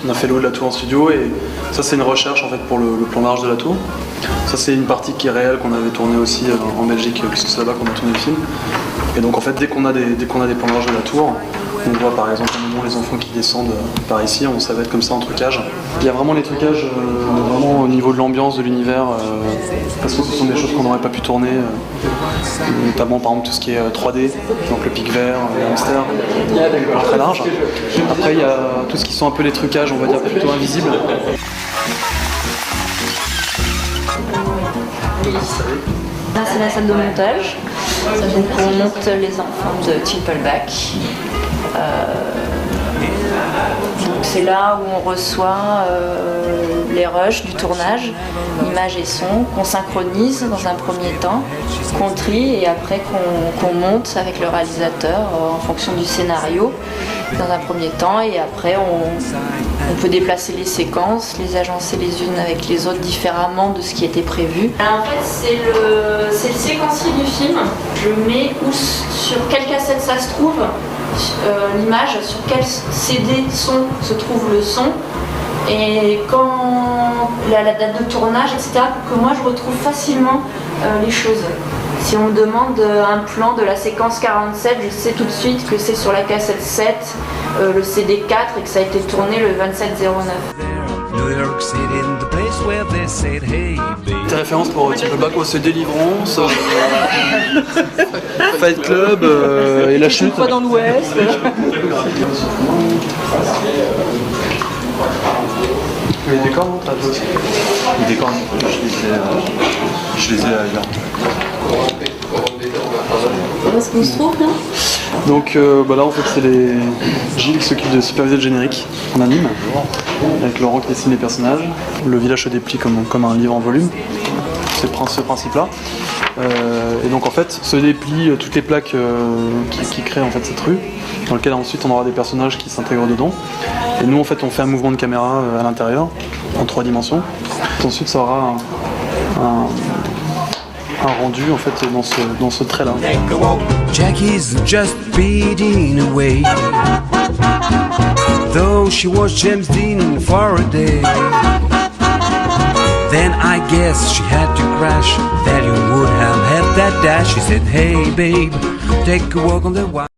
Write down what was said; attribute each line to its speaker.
Speaker 1: on a fait le haut de la tour en studio et ça c'est une recherche en fait pour le plan large de la tour. Ça c'est une partie qui est réelle qu'on avait tournée aussi en Belgique puisque c'est là-bas qu'on a tourné le film. Et donc en fait dès qu'on a des plans larges de la tour, on voit par exemple à un moment les enfants qui descendent par ici, ça va être comme ça en trucage. Il y a vraiment les trucages vraiment au niveau de l'ambiance, de l'univers, parce que ce sont des choses qu'on n'aurait pas pu tourner, notamment par exemple tout ce qui est 3D, donc le pic vert, le hamster, très large. Après il y a tout ce qui sont un peu les trucages, on va dire plutôt invisibles.
Speaker 2: Là c'est la salle de montage, donc on monte les enfants de Timpleback. Donc c'est là où on reçoit les rushs du tournage, images et sons, qu'on synchronise dans un premier temps, qu'on trie et après qu'on monte avec le réalisateur en fonction du scénario dans un premier temps, et après on peut déplacer les séquences, les agencer les unes avec les autres différemment de ce qui était prévu. Alors, en fait c'est le séquencier du film, je mets sur quelle cassette ça se trouve, l'image, sur quel CD son se trouve le son, et quand la date de tournage, etc., pour que moi je retrouve facilement les choses. Si on me demande un plan de la séquence 47, je sais tout de suite que c'est sur la cassette 7, le CD 4 et que ça a été tourné le 27/09.
Speaker 1: Tes références pour Timpleback, c'est Délivrance, Fight Club et La Chute.
Speaker 2: Pas dans l'Ouest.
Speaker 1: Les décors, non?
Speaker 3: Les décors, je les ai ailleurs.
Speaker 2: Où est-ce qu'on se trouve là?
Speaker 1: Donc là en fait c'est Gilles qui s'occupe de superviser le générique en anime, avec Laurent qui dessine les personnages. Le village se déplie comme un livre en volume, c'est ce principe-là. Et donc en fait se déplient toutes les plaques qui créent en fait cette rue, dans lequel ensuite on aura des personnages qui s'intègrent dedans. Et nous en fait on fait un mouvement de caméra à l'intérieur, en 3 dimensions. Et ensuite ça aura un rendu en fait dans ce trait là.
Speaker 4: Jackie's just fading away, though she was James Dean for a day. Then I guess she had to crash, that you would have had that dash. She said, hey babe, take a walk on the wild.